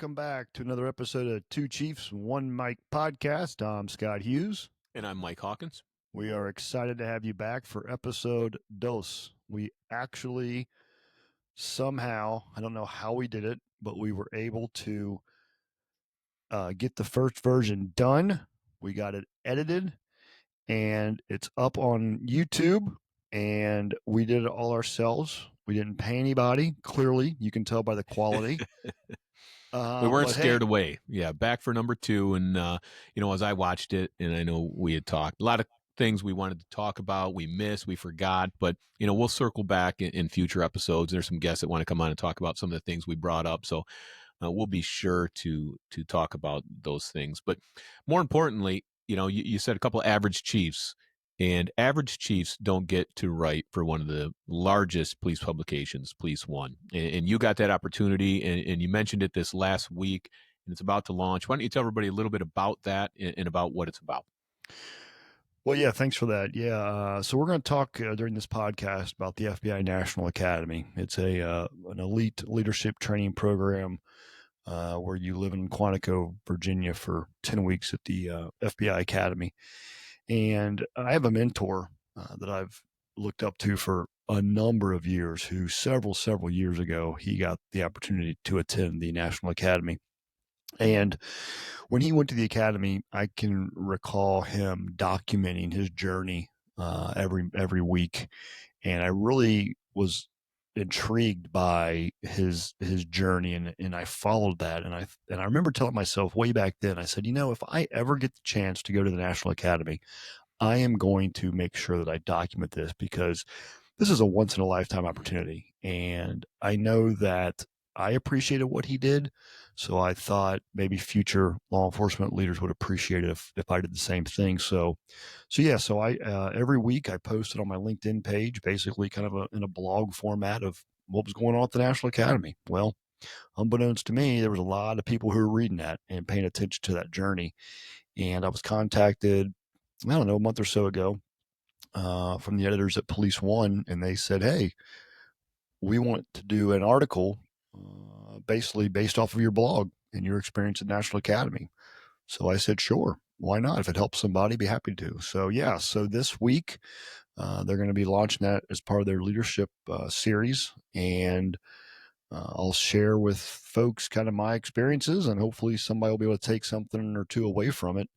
welcome back to another episode of Two Chiefs, One Mic podcast. I'm Scott Hughes. And I'm Mike Hawkins. We are excited to have you back for episode dos. We actually somehow, I don't know how we did it, but we were able to get the first version done. We got it edited and it's up on YouTube, and we did it all ourselves. We didn't pay anybody. Clearly, you can tell by the quality. We weren't But scared hey, away. Yeah, back for number two. And, as I watched it, and I know we had talked, a lot of things we wanted to talk about, we missed, we forgot, but, we'll circle back in future episodes. There's some guests that want to come on and talk about some of the things we brought up. So we'll be sure to talk about those things. But more importantly, you said a couple of average chiefs. And average chiefs don't get to write for one of the largest police publications, Police One. And you got that opportunity, and you mentioned it this last week, and it's about to launch. Why don't you tell everybody a little bit about that and about what it's about? well, yeah, thanks for that. Yeah, so we're going to talk during this podcast about the FBI National Academy. It's an elite leadership training program where you live in Quantico, Virginia, for 10 weeks at the FBI Academy. And I have a mentor that I've looked up to for a number of years, who several years ago, he got the opportunity to attend the National Academy. And when he went to the academy, I can recall him documenting his journey every week, and I really was intrigued by his journey, and I followed that, and I remember telling myself way back then, I said, if I ever get the chance to go to the National Academy, I am going to make sure that I document this, because this is a once in a lifetime opportunity, and I know that I appreciated what he did. So I thought maybe future law enforcement leaders would appreciate it if I did the same thing. So I every week I posted on my LinkedIn page, basically kind of in a blog format of what was going on at the National Academy. Well, unbeknownst to me, there was a lot of people who were reading that and paying attention to that journey. And I was contacted, I don't know, a month or so ago from the editors at Police One, and they said, "Hey, we want to do an article basically based off of your blog and your experience at National Academy." So I said, sure, why not? If it helps somebody, be happy to. So this week, they're going to be launching that as part of their leadership series. And I'll share with folks kind of my experiences, and hopefully somebody will be able to take something or two away from it.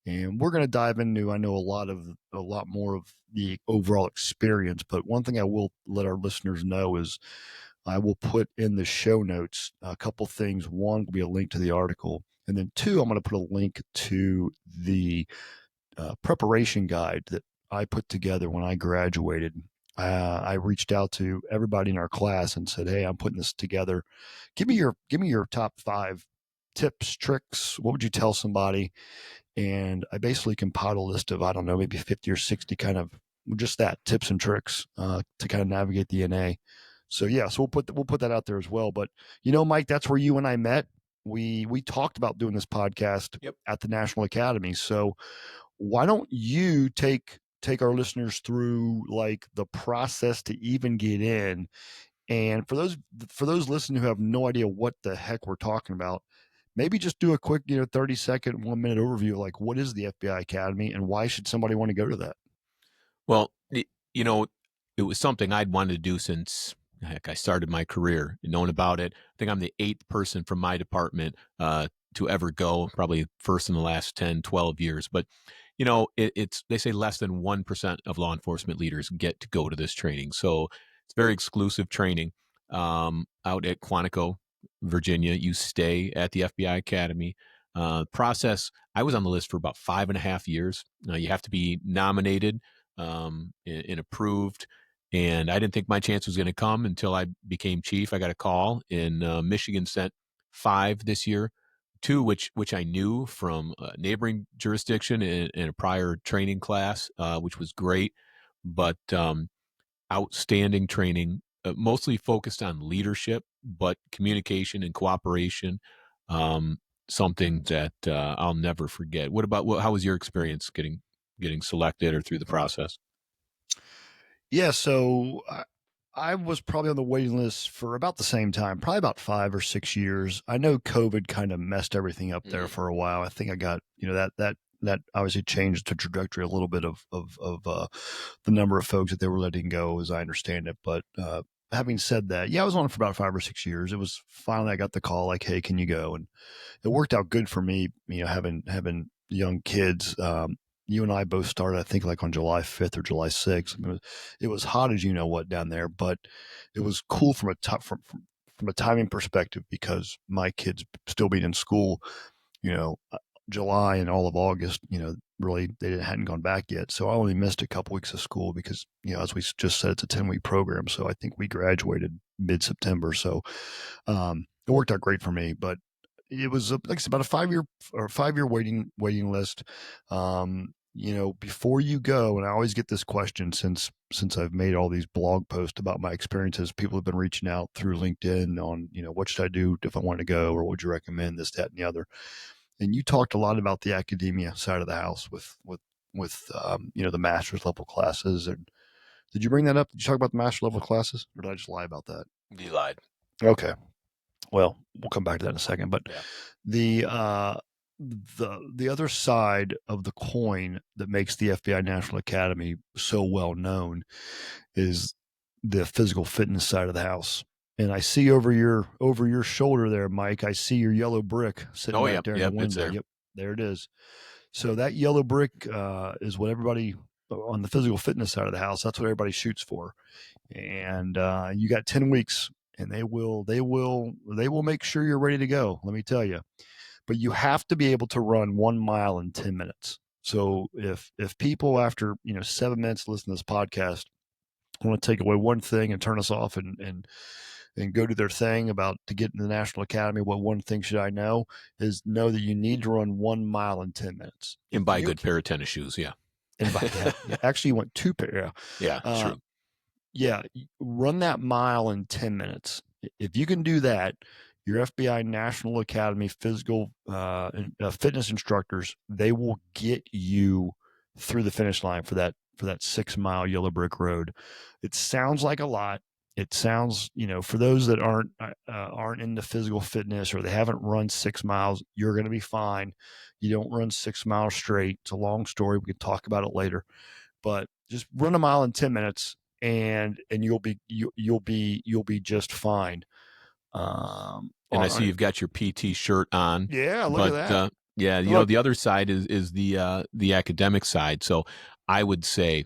And we're going to dive into, I know, a lot more of the overall experience. But one thing I will let our listeners know is I will put in the show notes a couple things. One will be a link to the article. And then two, I'm going to put a link to the preparation guide that I put together when I graduated. I reached out to everybody in our class and said, "Hey, I'm putting this together. Give me your top 5 tips, tricks. What would you tell somebody?" And I basically compiled a list of, I don't know, maybe 50 or 60 kind of just that tips and tricks to kind of navigate the NA. So we'll put that out there as well. But Mike, that's where you and I met. We talked about doing this podcast at the National Academy. So why don't you take our listeners through like the process to even get in? And for those listening who have no idea what the heck we're talking about, maybe just do a quick 30-second, 1-minute overview of like, what is the FBI Academy and why should somebody want to go to that? Well, it was something I'd wanted to do since, heck, I started my career, knowing about it. I think I'm the 8th person from my department to ever go, probably first in the last 10, 12 years. But, they say less than 1% of law enforcement leaders get to go to this training. So it's very exclusive training out at Quantico, Virginia. You stay at the FBI Academy. Process, I was on the list for about 5.5 years. You have to be nominated and approved. And I didn't think my chance was going to come until I became chief. I got a call, and Michigan sent 5 this year, 2 which I knew from a neighboring jurisdiction in a prior training class, which was great. But outstanding training, mostly focused on leadership, but communication and cooperation. Something that I'll never forget. How was your experience getting selected or through the process? Yeah, so I was probably on the waiting list for about the same time, probably about 5 or 6 years. I know COVID kind of messed everything up there Mm-hmm. for a while. I think I got, that obviously changed the trajectory a little bit of the number of folks that they were letting go, as I understand it. But having said that, yeah, I was on for about 5 or 6 years. It was finally I got the call like, hey, can you go? And it worked out good for me. Having young kids. You and I both started, I think, like on July 5th or July 6th. I mean, it was hot as you know what down there, but it was cool from a timing perspective because my kids still being in school, you know, July and all of August, really they hadn't gone back yet. So I only missed a couple weeks of school because, as we just said, it's a 10-week program. So I think we graduated mid September. So it worked out great for me, but it was like I said, about a 5-year waiting list. Before you go, and I always get this question since I've made all these blog posts about my experiences. People have been reaching out through LinkedIn on, what should I do if I want to go, or what would you recommend, this, that, and the other. And you talked a lot about the academia side of the house with the master's level classes. And did you bring that up? Did you talk about the master level classes, or did I just lie about that? You lied. Okay. Well, we'll come back to that in a second. But Yeah. the uh, the other side of the coin that makes the FBI National Academy so well known is the physical fitness side of the house. And I see over your shoulder there, Mike. I see your yellow brick sitting Oh, back yep, there in the yep. It's window. there. Yep, there it is. So that yellow brick is what everybody on the physical fitness side of the house. That's what everybody shoots for. And you got 10 weeks, and they will make sure you're ready to go. Let me tell you. But you have to be able to run 1 mile in 10 minutes. So if people after 7 minutes listen to this podcast want to take away one thing and turn us off and go do their thing about to get in the National Academy, what one thing should I know that you need to run 1 mile in 10 minutes. And If buy a you good pair of tennis shoes. Yeah. and by yeah, actually you want two pair. Yeah, Uh, true. yeah, run that mile in 10 minutes. If you can do that, your FBI National Academy physical fitness instructors, they will get you through the finish line for that 6 mile yellow brick road. It sounds like a lot. It sounds, for those that aren't into physical fitness or they haven't run 6 miles, you're going to be fine. You don't run 6 miles straight. It's a long story. We can talk about it later, but just run a mile in 10 minutes and you'll be just fine. And I see you've got your PT shirt on, Yeah, look at but that. yeah, Look, the other side is the academic side. So I would say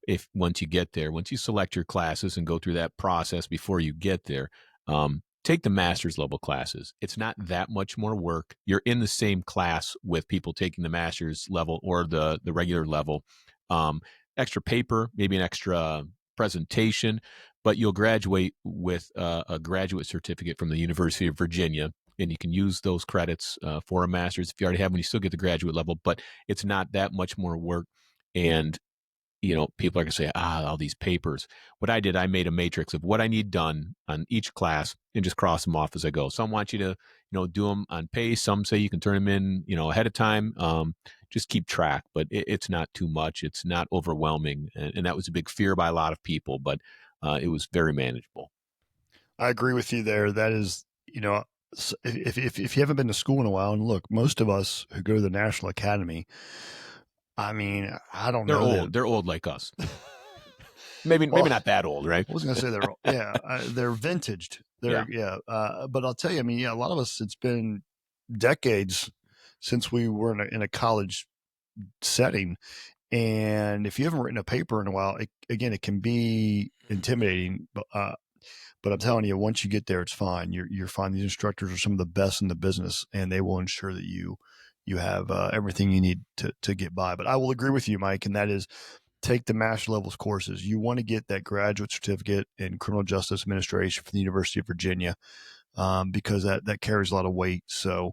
if once you get there, once you select your classes and go through that process before you get there, take the master's level classes. It's not that much more work. You're in the same class with people taking the master's level or the regular level. Um, Extra paper, maybe an extra presentation, but you'll graduate with a graduate certificate from the University of Virginia. And you can use those credits for a master's if you already have one. You still get the graduate level, but it's not that much more work. And people are going to say, all these papers. What I did, I made a matrix of what I need done on each class and just cross them off as I go. Some want you to, do them on pace. Some say you can turn them in, ahead of time. Just keep track, but it's not too much. It's not overwhelming. And that was a big fear by a lot of people, but it was very manageable. I agree with you there. That is, if you haven't been to school in a while, and look, most of us who go to the National Academy, I mean, I don't They're know that. old. They're old like us. Maybe Well, not that old, right? I was going to say they're vintaged. Yeah. But I'll tell you, I mean, yeah, a lot of us, it's been decades since we were in a college setting. And if you haven't written a paper in a while, it can be intimidating. But I'm telling you, once you get there, it's fine. You're fine. These instructors are some of the best in the business, and they will ensure that you have everything you need to get by. But I will agree with you, Mike, and that is take the master levels courses. You want to get that graduate certificate in criminal justice administration from the University of Virginia, because that carries a lot of weight. So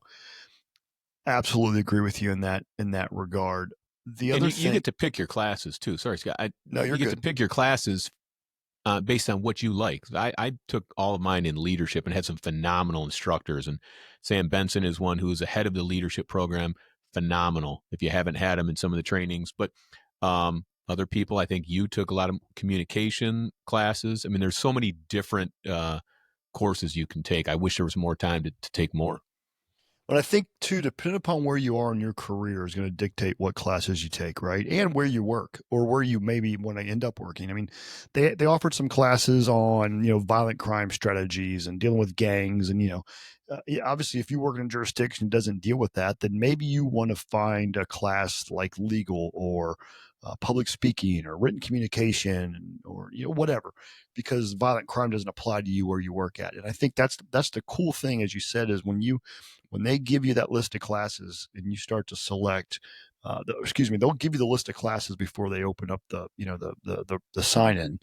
absolutely agree with you in that regard. The And other you thing, get to pick your classes too. Sorry, Scott. no, you're You get to good. pick your classes based on what you like. I took all of mine in leadership and had some phenomenal instructors. And Sam Benson is one who is the head of the leadership program. Phenomenal. If you haven't had him in some of the trainings, but other people. I think you took a lot of communication classes. I mean, there's so many different courses you can take. I wish there was more time to take more. But I think too, depending upon where you are in your career, is going to dictate what classes you take, right? And where you work or where you maybe want to end up working. I mean, they offered some classes on violent crime strategies and dealing with gangs, and yeah, obviously, if you work in a jurisdiction that doesn't deal with that, then maybe you want to find a class like legal or public speaking or written communication or whatever, because violent crime doesn't apply to you where you work at. And I think that's the cool thing, as you said, is when they give you that list of classes and you start to select, they'll give you the list of classes before they open up the sign in,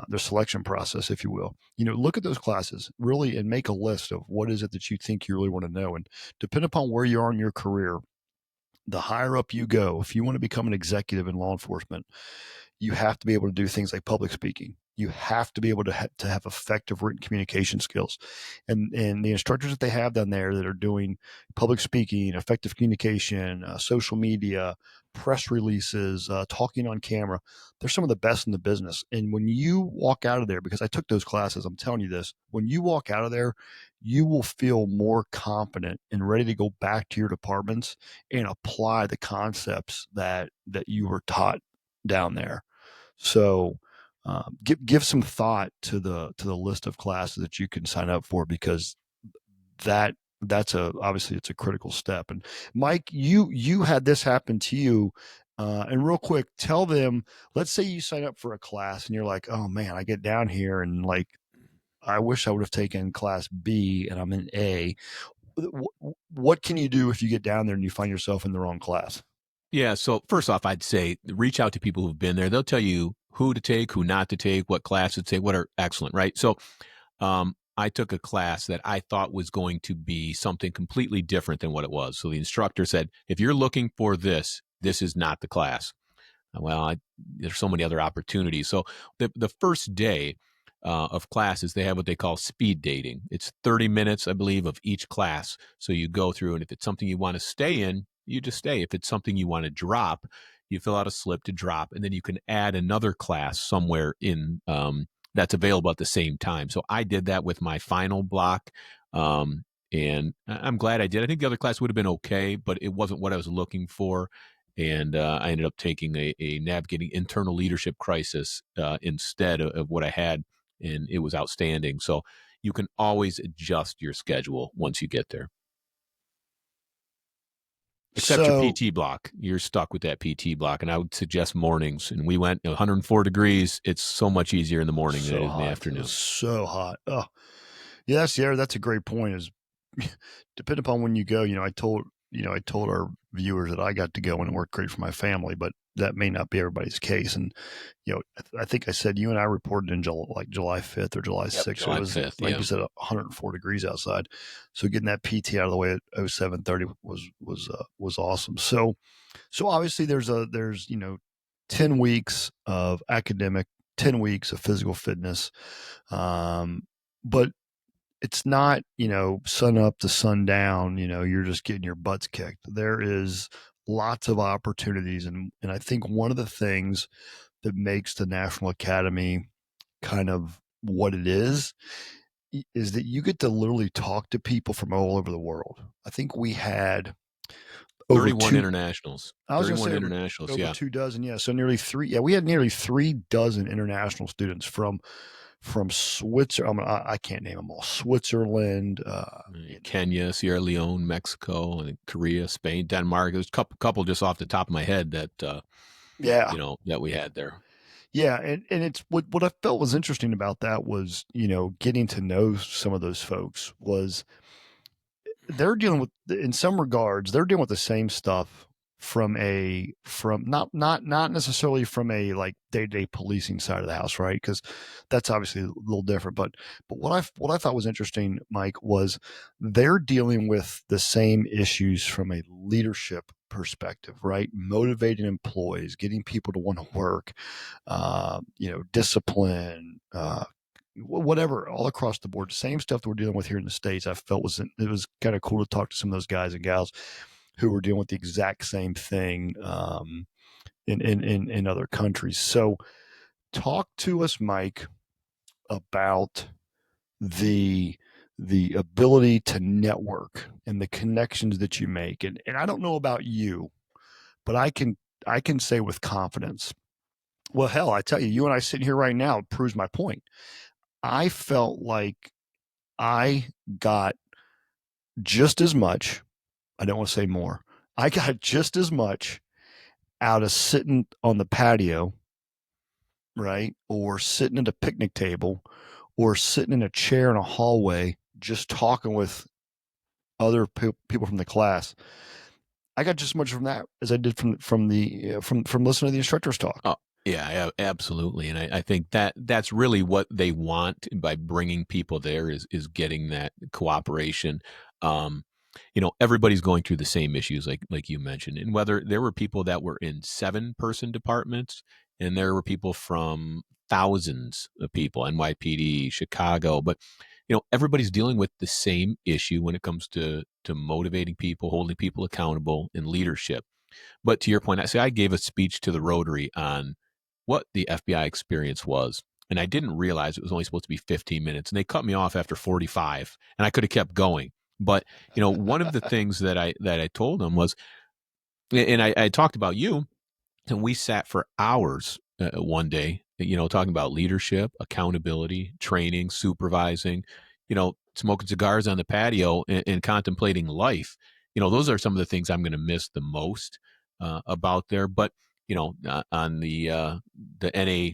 their selection process, if you will. Look at those classes really and make a list of what is it that you think you really want to know. And depending upon where you are in your career, the higher up you go, if you want to become an executive in law enforcement, you have to be able to do things like public speaking. You have to be able to have effective written communication skills, and the instructors that they have down there that are doing public speaking, effective communication, social media, press releases, talking on camera, they're some of the best in the business. And when you walk out of there, because I took those classes, I'm telling you this: when you walk out of there, you will feel more confident and ready to go back to your departments and apply the concepts that you were taught down there. So give some thought to the list of classes that you can sign up for, because that that's obviously it's a critical step. And Mike, you had this happen to you. And real quick, tell them, let's say you sign up for a class and you're like, oh man, I get down here and like, I wish I would have taken class B and I'm in A. What can you do if you get down there and you find yourself in the wrong class? Yeah. So first off, I'd say reach out to people who've been there. They'll tell you who to take, who not to take, what class to take, what are excellent, right? So I took a class that I thought was going to be something completely different than what it was. So the instructor said, if you're looking for this, this is not the class. Well, there's so many other opportunities. So the first day of classes, they have what they call speed dating. It's 30 minutes, I believe, of each class. So you go through, and if it's something you want to stay in, you just stay. If it's something you want to drop, you fill out a slip to drop, and then you can add another class somewhere in that's available at the same time. So I did that with my final block. And I'm glad I did. I think the other class would have been okay, but it wasn't what I was looking for. And I ended up taking a navigating internal leadership crisis instead of what I had, and it was outstanding. So you can always adjust your schedule once you get there, except your So PT block. You're stuck with that PT block, and I would suggest mornings. And we went 104 degrees. It's so much easier in the morning than it so is in the hot. It was afternoon. so hot. Oh, yeah, that's a great point. Is depending upon when you go. I told our viewers that I got to go and it worked great for my family, but that may not be everybody's case. And I think I said you and I reported in July 5th or July Yep, 6th. So it July was 5th. like Yeah. you said, 104 degrees outside. So getting that PT out of the way at 07:30 was awesome. So obviously there's 10 weeks of academic, 10 weeks of physical fitness, but it's not, sun up to sundown, you're just getting your butts kicked. There is lots of opportunities. And I think one of the things that makes the National Academy kind of what it is that you get to literally talk to people from all over the world. I think we had over 31 two, internationals. I was going to 31 say internationals. over Yeah. 2 dozen. Yeah. So nearly three. Yeah. We had nearly 3 dozen international students from Switzerland. I can't name them all. Switzerland, Kenya, Sierra Leone, Mexico, and Korea, Spain, Denmark. There's a couple just off the top of my head that yeah, that we had there. yeah, and it's what I felt was interesting about that was getting to know some of those folks was they're dealing with, in some regards, they're dealing with the same stuff from not necessarily from a like day-to-day policing side of the house, right? Because that's obviously a little different. But what I thought was interesting, Mike, was they're dealing with the same issues from a leadership perspective, right? Motivating employees, getting people to want to work, discipline, whatever, all across the board. Same stuff that we're dealing with here in the States. I felt it was kind of cool to talk to some of those guys and gals who were dealing with the exact same thing in other countries. So talk to us, Mike, about the the ability to network and the connections that you make. And I don't know about you, but I can say with confidence, well, hell, I tell you, you and I sitting here right now proves my point. I felt like I got just as much, I don't want to say more, I got just as much out of sitting on the patio, right? Or sitting at a picnic table or sitting in a chair in a hallway just talking with other people from the class. I got just as much from that as I did from listening to the instructors talk. Oh, yeah, absolutely. And I think that that's really what they want by bringing people there is getting that cooperation. Um, everybody's going through the same issues like you mentioned. And whether there were people that were in 7-person departments and there were people from thousands of people, NYPD, Chicago, but everybody's dealing with the same issue when it comes to motivating people, holding people accountable, and leadership. But to your point, I gave a speech to the Rotary on what the FBI experience was. And I didn't realize it was only supposed to be 15 minutes. And they cut me off after 45, and I could have kept going. But one of the things that I told them was, and I talked about you, and we sat for hours one day, talking about leadership, accountability, training, supervising, smoking cigars on the patio and contemplating life. Those are some of the things I'm going to miss the most about there. But on the NA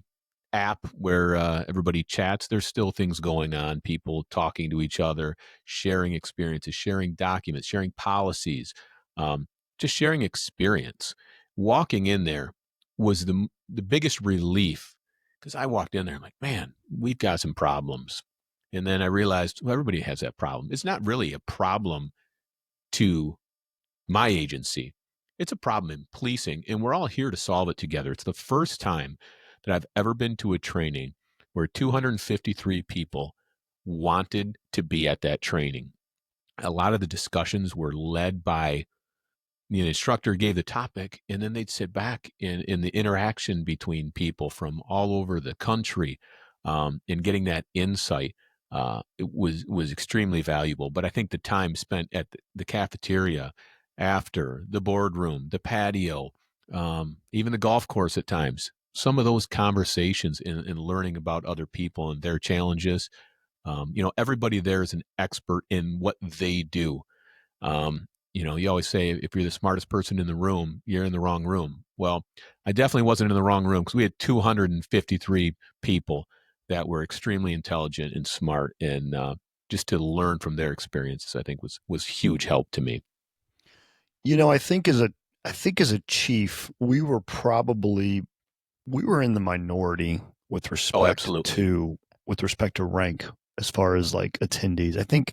app where everybody chats, there's still things going on. People talking to each other, sharing experiences, sharing documents, sharing policies, um, just sharing experience. Walking in there was the biggest relief because I walked in there. I'm like, man, we've got some problems. And then I realized, well, everybody has that problem. It's not really a problem to my agency. It's a problem in policing, and we're all here to solve it together. It's the first time that I've ever been to a training where 253 people wanted to be at that training. A lot of the discussions were led by the instructor gave the topic, and then they'd sit back in the interaction between people from all over the country, and getting that insight. It was extremely valuable. But I think the time spent at the cafeteria, after the boardroom, the patio, even the golf course at times, some of those conversations and learning about other people and their challenges. Everybody there is an expert in what they do. You always say if you're the smartest person in the room, you're in the wrong room. Well, I definitely wasn't in the wrong room because we had 253 people that were extremely intelligent and smart, and just to learn from their experiences, I think was huge help to me. You know, I think as a chief, we were in the minority with Oh, respect absolutely. to rank as far as like attendees. I think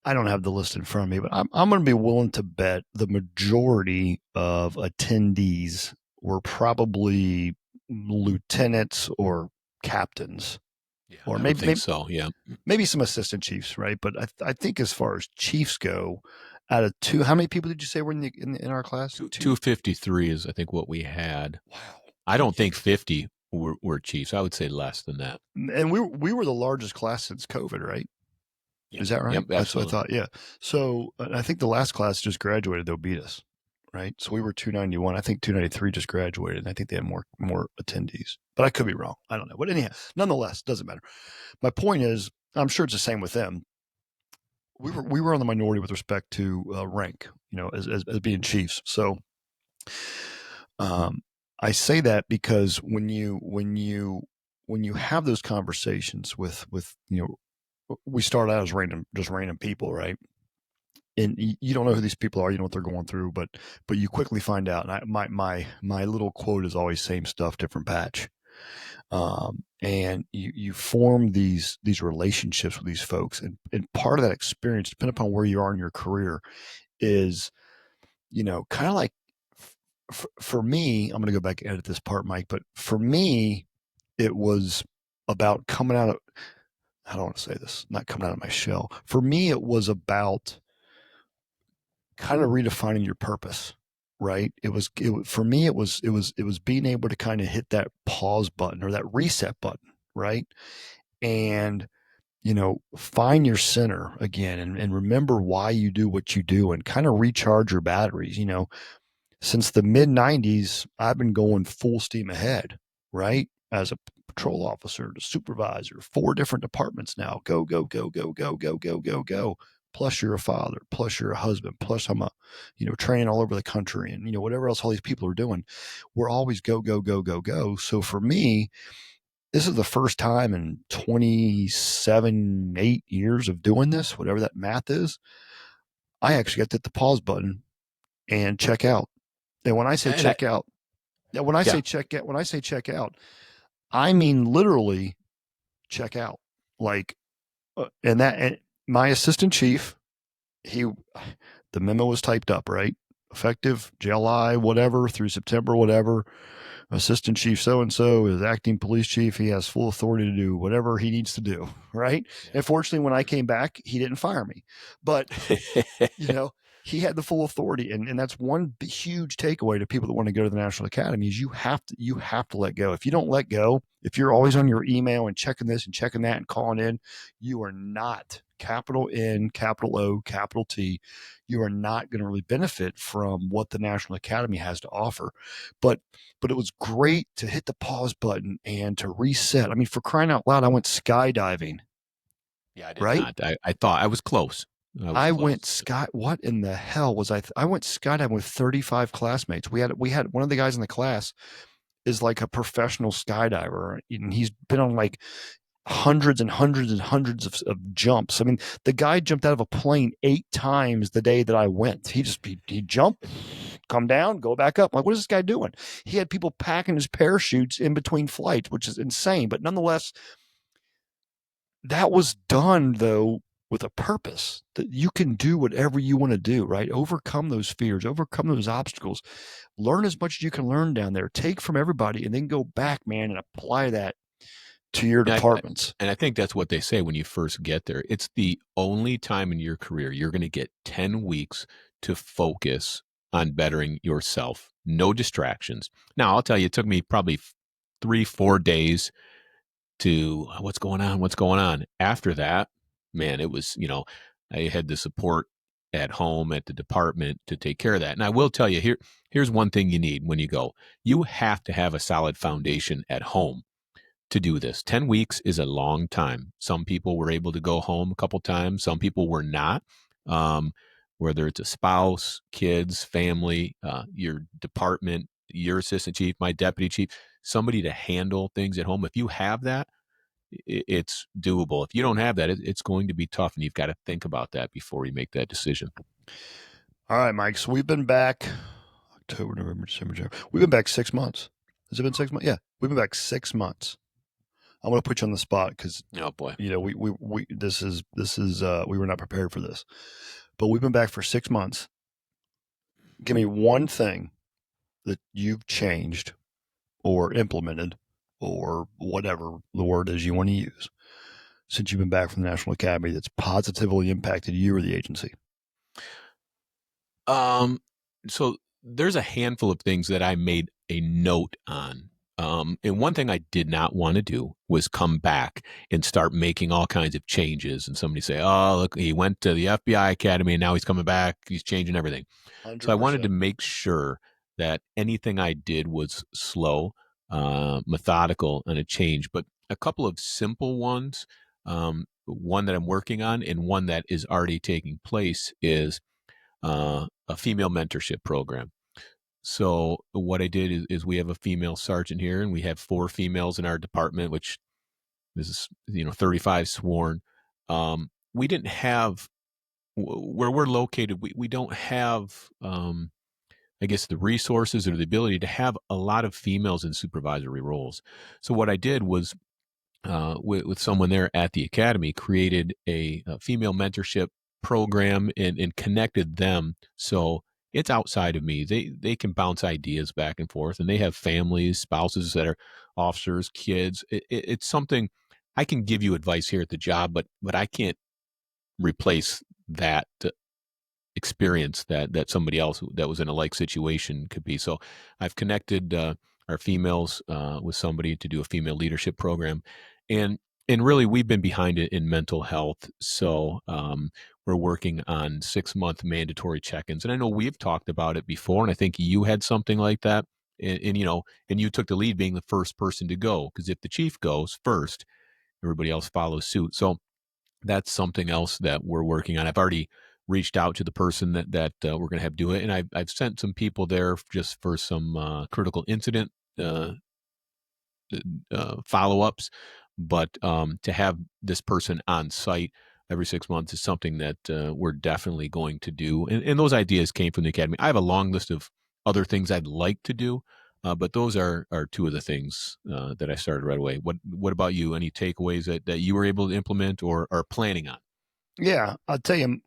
I don't have the list in front of me, but I'm going to be willing to bet the majority of attendees were probably lieutenants or captains, Yeah, or I would maybe think so. Yeah, maybe some assistant chiefs, right? But I think as far as chiefs go, out of two, how many people did you say were in our class? Two. 253 is I think what we had. Wow. I don't think 50 were chiefs. I would say less than that. And we were the largest class since COVID, right? Yep. Is that right? Yep. That's what I Absolutely. thought. Yeah. So I think the last class just graduated. They'll beat us, right? So we were 291. I think 293 just graduated, and I think they had more attendees. But I could be wrong. I don't know. But anyhow, nonetheless, doesn't matter. My point is, I'm sure it's the same with them. We were on the minority with respect to rank, as being chiefs. So um, I say that because when you have those conversations with we start out as just random people, right? And you don't know who these people are, you know what they're going through, but you quickly find out. And my little quote is always same stuff, different patch. And you form these relationships with these folks, and part of that experience, depending upon where you are in your career, is kind of like for me. I'm going to go back and edit this part, Mike, but for me, it was about coming out of. I don't want to say this, not coming out of my shell. For me, it was about kind of redefining your purpose. right? For me, it was being able to kind of hit that pause button or that reset button, right? And find your center again, and remember why you do what you do, and kind of recharge your batteries. Since the mid 90s, I've been going full steam ahead, right? As a patrol officer to supervisor, 4 different departments now. Go, go, go, go, go, go, go, go, go. Plus you're a father, plus you're a husband, plus I'm training all over the country, and whatever else all these people are doing. We're always go, go, go, go, go. So for me, this is the first time in 27, 8 years of doing this, whatever that math is. I actually got to hit the pause button and check out. And when I say And I, check out, when I yeah, say check out, when I say check out, I mean literally check out. Like, and my assistant chief, he, the memo was typed up, right? Effective July, whatever, through September, whatever. Assistant chief so and so is acting police chief. He has full authority to do whatever he needs to do, right? And fortunately, when I came back, he didn't fire me. But you know, he had the full authority, and that's one huge takeaway to people that want to go to the National Academy is you have to let go. If you don't let go, if you're always on your email and checking this and checking that and calling in, you are not, capital N, capital O, capital T, you are not going to really benefit from what the National Academy has to offer. But it was great to hit the pause button and to reset. I mean, for crying out loud, I went skydiving, yeah, I did right? not. I thought I was close. I was I went close. sky. What in the hell was I? I went skydiving with 35 classmates. We had one of the guys in the class is like a professional skydiver, and he's been on like hundreds and hundreds and hundreds of jumps. I mean, the guy jumped out of a plane 8 times the day that I went. He'd jump, come down, go back up. I'm like, what is this guy doing? He had people packing his parachutes in between flights, which is insane. But nonetheless, that was done though with a purpose that you can do whatever you want to do, right? Overcome those fears, overcome those obstacles, learn as much as you can learn down there, take from everybody, and then go back, man, and apply that to your And departments. and I think that's what they say when you first get there. It's the only time in your career you're going to get 10 weeks to focus on bettering yourself. No distractions. Now, I'll tell you, it took me probably 3, 4 days to what's going on, what's going on. After that, man, it was, I had the support at home at the department to take care of that. And I will tell you here's one thing you need when you go. You have to have a solid foundation at home to do this. 10 weeks is a long time. Some people were able to go home a couple times, some people were not. Um, whether it's a spouse, kids, family, your department, your assistant chief, my deputy chief, somebody to handle things at home. If you have that, it's doable. If you don't have that, it's going to be tough, and you've got to think about that before you make that decision. All right, Mike. So we've been back October, November, December, January. We've been back 6 months. Has it been 6 months? Yeah, we've been back 6 months. I'm going to put you on the spot because Oh boy. we this is we were not prepared for this, but we've been back for 6 months. Give me one thing that you've changed or implemented or whatever the word is you want to use since you've been back from the National Academy that's positively impacted you or the agency. Um, so there's a handful of things that I made a note on. And one thing I did not want to do was come back and start making all kinds of changes. And somebody say, "Oh, look, he went to the FBI Academy and now he's coming back. He's changing everything." So I wanted to 100%. make sure that anything I did was slow, methodical, and a change. But a couple of simple ones, one that I'm working on and one that is already taking place is a female mentorship program. So what I did is we have a female sergeant here, and we have 4 females in our department, which is 35 sworn. We didn't have where we're located. We don't have I guess the resources or the ability to have a lot of females in supervisory roles. So what I did was with someone there at the academy, created a female mentorship program and connected them. So it's outside of me. They can bounce ideas back and forth, and they have families, spouses that are officers, kids. It's something I can give you advice here at the job, but I can't replace that experience that somebody else that was in a like situation could be. So I've connected our females with somebody to do a female leadership program, and and really we've been behind it in mental health. So we're working on 6-month mandatory check-ins, and I know we've talked about it before, and I think you had something like that, and and you took the lead being the first person to go, because if the chief goes first, everybody else follows suit. So that's something else that we're working on. I've already reached out to the person that we're going to have do it, and I've sent some people there just for some critical incident uh, follow ups. But to have this person on site every 6 months is something that we're definitely going to do. And those ideas came from the academy. I have a long list of other things I'd like to do, but those are two of the things that I started right away. What about you? Any takeaways that you were able to implement or are planning on? Yeah, I'll tell you,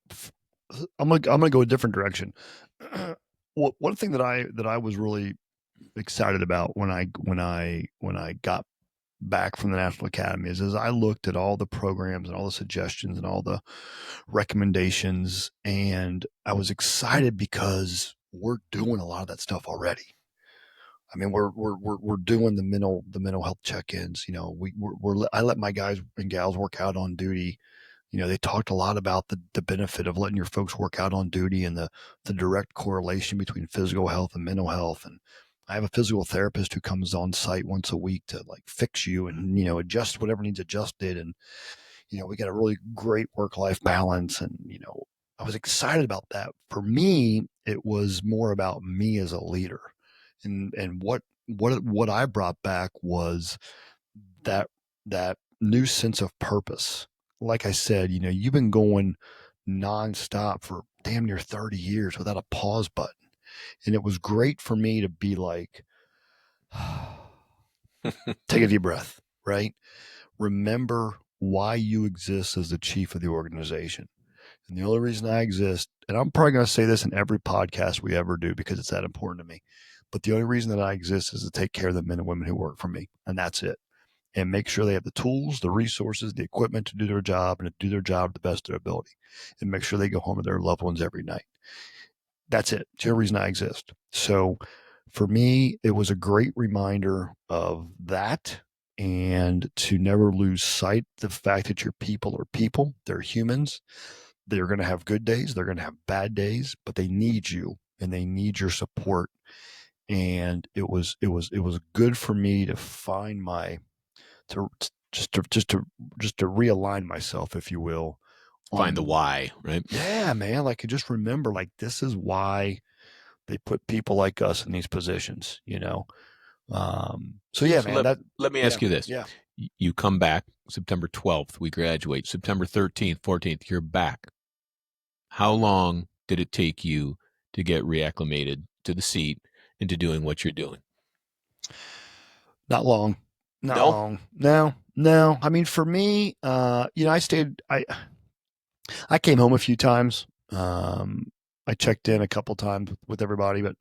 I'm gonna go a different direction. One thing that I was really excited about when I got back from the National Academy is as I looked at all the programs and all the suggestions and all the recommendations, and I was excited because we're doing a lot of that stuff already. I mean, we're doing the mental health check-ins. You know, I let my guys and gals work out on duty. You know, they talked a lot about the benefit of letting your folks work out on duty and the direct correlation between physical health and mental health. And I have a physical therapist who comes on site once a week to like fix you and, adjust whatever needs adjusted. And, we got a really great work life balance. And, I was excited about that. For me, it was more about me as a leader. And what I brought back was that that new sense of purpose. Like I said, you've been going nonstop for damn near 30 years without a pause button. And it was great for me to be like, take a deep breath, right? Remember why you exist as the chief of the organization. And the only reason I exist, and I'm probably going to say this in every podcast we ever do because it's that important to me, but the only reason that I exist is to take care of the men and women who work for me. And that's it. And make sure they have the tools, the resources, the equipment to do their job and to do their job to the best of their ability. And make sure they go home to their loved ones every night. That's it. It's the only reason I exist. So for me, it was a great reminder of that and to never lose sight of the fact that your people are people. They're humans. They're going to have good days. They're going to have bad days, but they need you and they need your support. And it was good for me to find my to just to realign myself, if you will, Find the on why, right? yeah, man. Like just remember, like this is why they put people like us in these positions. So yeah, So man. let me Yeah, ask you this. yeah. You come back September 12th, we graduate. September 13th, 14th, you're back. How long did it take you to get reacclimated to the seat and to doing what you're doing? Not long, not No? long. No, no. I mean, for me, I stayed. I came home a few times. I checked in a couple times with everybody, but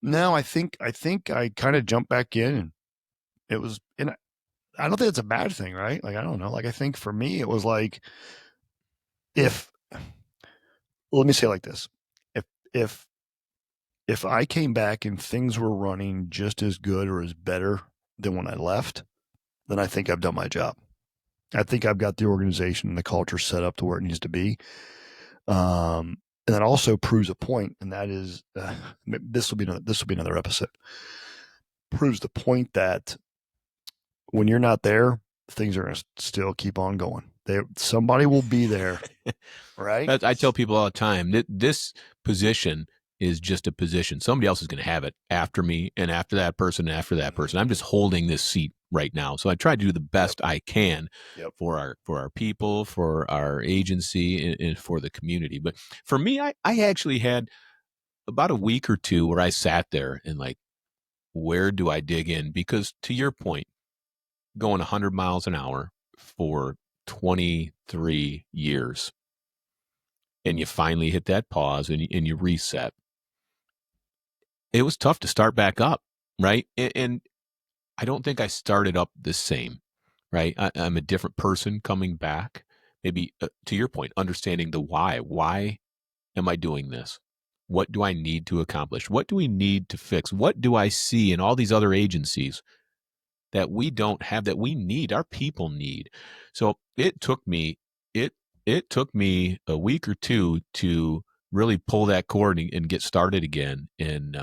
no, I think I kind of jumped back in, and it was, and I don't think it's a bad thing, right? Like I don't know. Like I think for me, it was like if let me say it like this: if if if I came back and things were running just as good or as better than when I left, then I think I've done my job. I think I've got the organization and the culture set up to where it needs to be. And that also proves a point, and that is this will be another episode. Proves the point that when you're not there, things are going to still keep on going. Somebody will be there, right? I tell people all the time that this position is just a position. Somebody else is going to have it after me and after that person and after that person. I'm just holding this seat right now. So I try to do the Yep. best I can Yep. for our people, for our agency, and for the community. But for me, I actually had about a week or two where I sat there and like, where do I dig in? Because to your point, going 100 miles an hour for 23 years, and you finally hit that pause and you reset. It was tough to start back up, right? And I don't think I started up the same, right? I'm a different person coming back. Maybe to your point, understanding the why. Why am I doing this? What do I need to accomplish? What do we need to fix? What do I see in all these other agencies that we don't have, that we need, our people need? So it it took me a week or two to really pull that cord and get started again and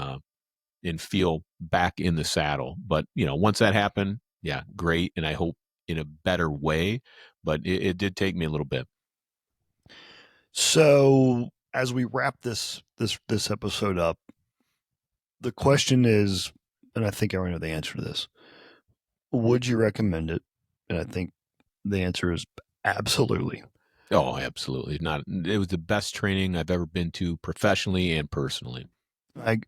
feel back in the saddle. But once that happened, yeah, great, and I hope in a better way. But it did take me a little bit. So as we wrap this episode up, the question is, and I think I already know the answer to this: would you recommend it? And I think the answer is absolutely. Oh, absolutely not. It was the best training I've ever been to, professionally and personally. I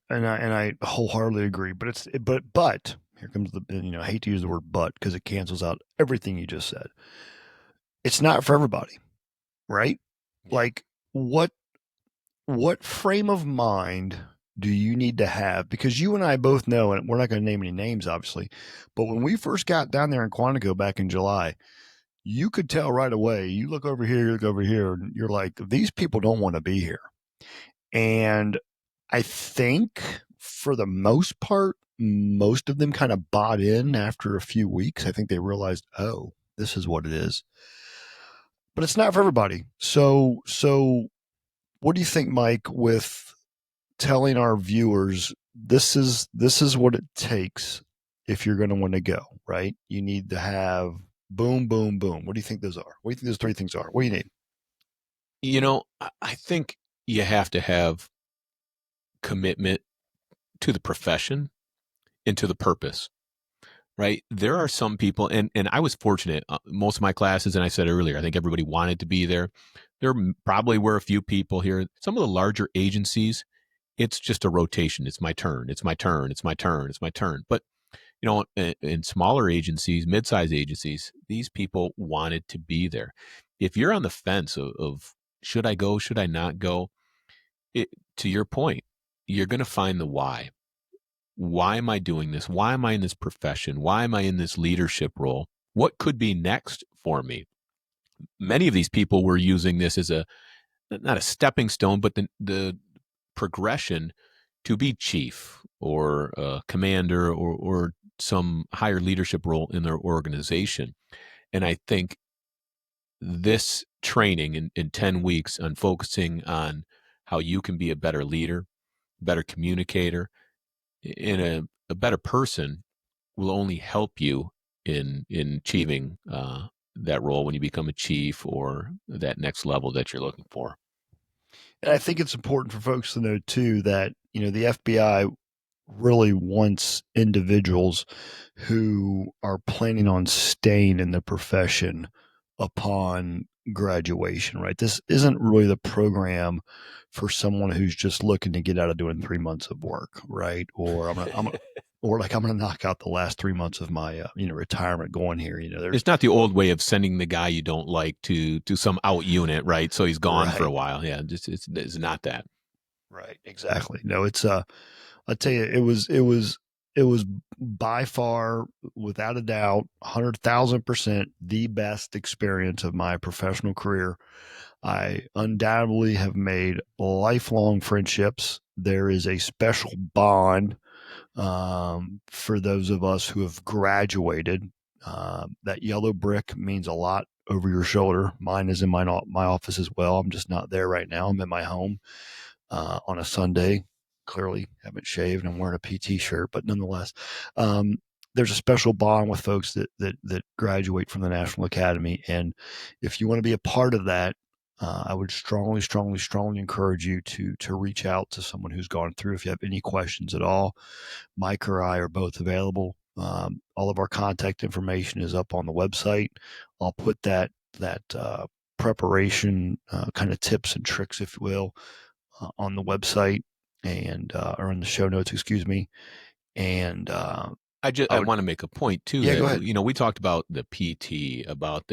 wholeheartedly agree. But here comes the, I hate to use the word but because it cancels out everything you just said. It's not for everybody, right? Yeah. Like what what frame of mind do you need to have? Because you and I both know, and we're not going to name any names, obviously, but when we first got down there in Quantico back in July, you could tell right away. You look over here, you look over here, and you're like, these people don't want to be here. And I think for the most part, most of them kind of bought in after a few weeks. I think they realized, oh, this is what it is. But it's not for everybody. So what do you think, Mike, with telling our viewers this is what it takes if you're going to want to go, right? You need to have boom, boom, boom. What do you think those are? What do you think those three things are? What do you need? I think you have to have commitment to the profession and to the purpose, right? There are some people, and I was fortunate. Most of my classes, and I said earlier, I think everybody wanted to be there. There probably were a few people here. Some of the larger agencies, it's just a rotation. It's my turn. It's my turn. It's my turn. It's my turn. But in smaller agencies, mid-sized agencies, these people wanted to be there. If you're on the fence of should I go, should I not go, it, to your point, you're going to find the why. Why am I doing this? Why am I in this profession? Why am I in this leadership role? What could be next for me? Many of these people were using this as a not a stepping stone, but the progression to be chief or commander or some higher leadership role in their organization. And I think this training in 10 weeks on focusing on how you can be a better leader, better communicator, and a better person will only help you in achieving that role when you become a chief or that next level that you're looking for. And I think it's important for folks to know too that the FBI really wants individuals who are planning on staying in the profession upon graduation, right? This isn't really the program for someone who's just looking to get out of doing 3 months of work, right? Or I'm gonna knock out the last 3 months of my retirement going here. There's It's not the old way of sending the guy you don't like to some out unit, right? So he's gone for a right, while. Yeah, it's not that. right, exactly. No, it's I tell you, it was by far, without a doubt, 100,000% the best experience of my professional career. I undoubtedly have made lifelong friendships. There is a special bond for those of us who have graduated. That yellow brick means a lot over your shoulder. Mine is in my office as well. I'm just not there right now. I'm in my home on a Sunday. Clearly, haven't shaved. I'm wearing a PT shirt, but nonetheless, um, there's a special bond with folks that graduate from the National Academy, and if you want to be a part of that, I would strongly, strongly, strongly encourage you to reach out to someone who's gone through. If you have any questions at all, Mike or I are both available. All of our contact information is up on the website. I'll put that preparation kind of tips and tricks, if you will, on the website and or in the show notes, excuse me. And I I would, want to make a point too yeah, go that ahead. we talked about the PT, about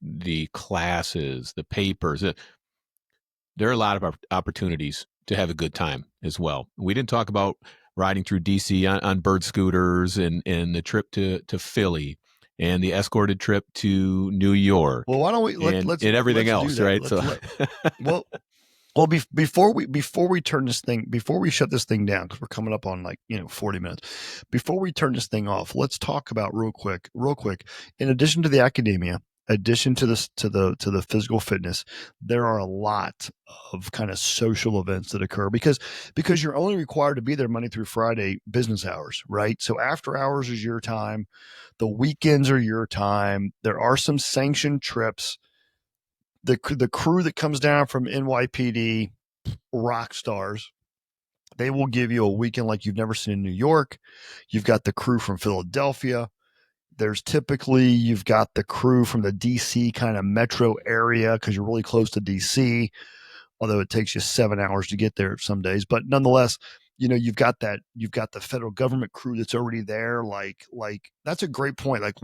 the classes, the papers. There are a lot of opportunities to have a good time as well. We didn't talk about riding through DC on bird scooters and the trip to Philly and the escorted trip to New Well, York why don't we and everything let's do else, that. right? Let's So let well Well, before we turn this thing before we shut this thing down, because we're coming up on 40 minutes. Before we turn this thing off, let's talk about real quick. In addition to the academia, addition to this to the physical fitness, there are a lot of kind of social events that occur because you're only required to be there Monday through Friday business hours, right? So after hours is your time, the weekends are your time. There are some sanctioned trips. The crew that comes down from NYPD, rock stars. They will give you a weekend like you've never seen in New York. You've got the crew from Philadelphia. You've got the crew from the DC kind of metro area because you're really close to DC, although it takes you 7 hours to get there some days. But nonetheless, you've got the federal government crew that's already there. Like that's a great point. Like,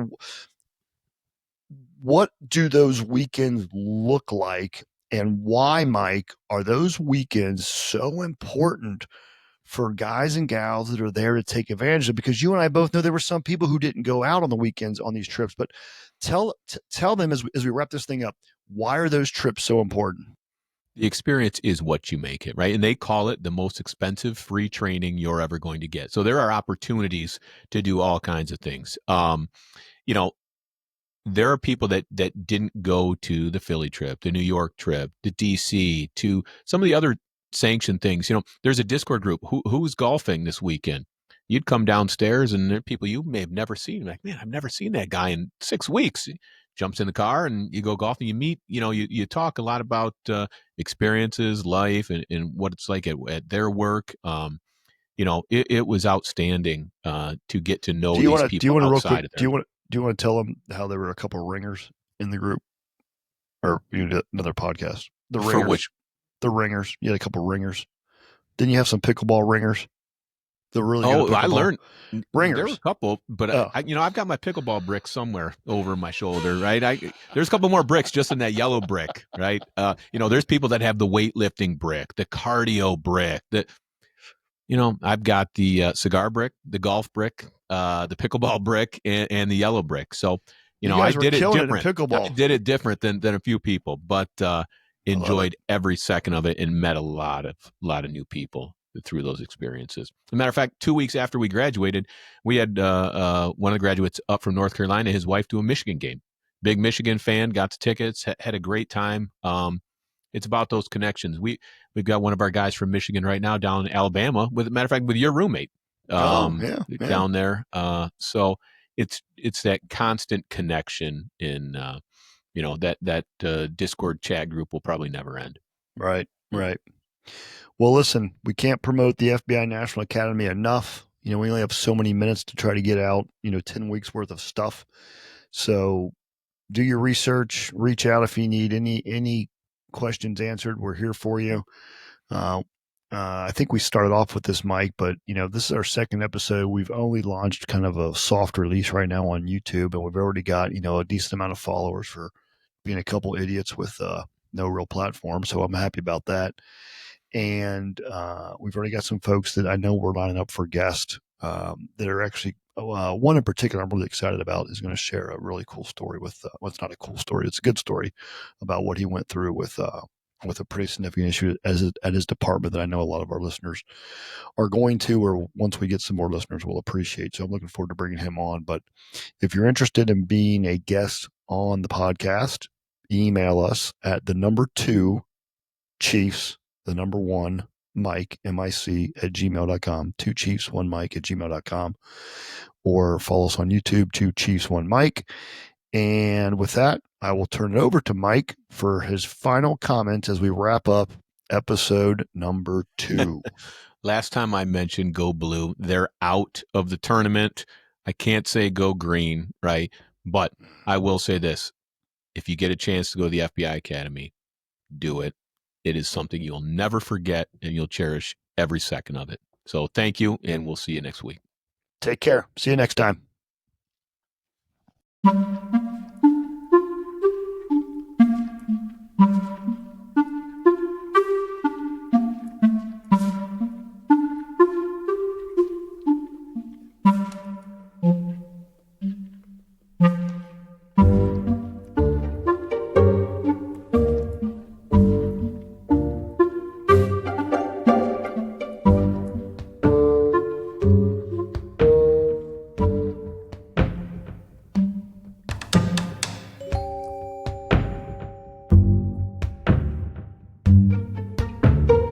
what do those weekends look like, and why, Mike, are those weekends so important for guys and gals that are there to take advantage of? Because you and I both know there were some people who didn't go out on the weekends on these trips. But tell them as we wrap this thing up, why are those trips so important? The experience is what you make it, right? And they call it the most expensive free training you're ever going to get. So there are opportunities to do all kinds of things. You know, there are people that didn't go to the Philly trip, the New York trip, the DC, to some of the other sanctioned things. There's a Discord group. Who's golfing this weekend? You'd come downstairs and there are people you may have never seen. Like, man, I've never seen that guy in 6 weeks. He jumps in the car and you go golfing. You meet, you talk a lot about experiences, life, and what it's like at their work. It was outstanding to get to know these Do you people want to real quick? outside of there. Do you want to tell them how there were a couple of ringers in the group, or you did another podcast? The For ringers, which the ringers. You had a couple of ringers. Didn't you have some pickleball ringers? They're really good at Oh, I pickleball. learned there were a Ringers. couple, but Oh, I've got my pickleball brick somewhere over my shoulder, right? There's a couple more bricks just in that yellow brick, right? There's people that have the weightlifting brick, the cardio brick, I've got the cigar brick, the golf brick, the pickleball brick, and the yellow brick. So, you I guys were did it killing it in different. I pickleball. did it different than a few people, but I love it. enjoyed every second of it and met a lot of new people through those experiences. As a matter of fact, 2 weeks after we graduated, we had one of the graduates up from North Carolina, his wife, to a Michigan game. Big Michigan fan, got the tickets, had a great time. It's about those connections. We've got one of our guys from Michigan right now down in Alabama. With matter of fact, with your roommate Oh yeah, yeah. down there. So it's that constant connection in that Discord chat group will probably never end. Right, right. Well, listen, we can't promote the FBI National Academy enough. We only have so many minutes to try to get out, 10 weeks worth of stuff. So do your research, reach out if you need any questions answered. We're here for you. Uh, I think we started off with this, Mike, but this is our second episode. We've only launched kind of a soft release right now on YouTube, and we've already got a decent amount of followers for being a couple idiots with no real platform. So I'm happy about that. And we've already got some folks that I know we're lining up for guests that are actually one in particular I'm really excited about is going to share a really cool story with well, it's not a cool story, it's a good story about what he went through with a pretty significant issue at his department that I know a lot of our listeners are going to, or once we get some more listeners will appreciate. So I'm looking forward to bringing him on. But if you're interested in being a guest on the podcast, email us at the number 2 Chiefs, the number 1 Mike, MIC at gmail.com, 2 Chiefs, 1 Mike at gmail.com, or follow us on YouTube, 2 Chiefs, 1 Mike. And with that, I will turn it over to Mike for his final comments as we wrap up episode number 2. Last time I mentioned Go Blue, they're out of the tournament. I can't say Go Green, right? But I will say this. If you get a chance to go to the FBI Academy, do it. It is something you'll never forget and you'll cherish every second of it. So thank you, and we'll see you next week. Take care. See you next time.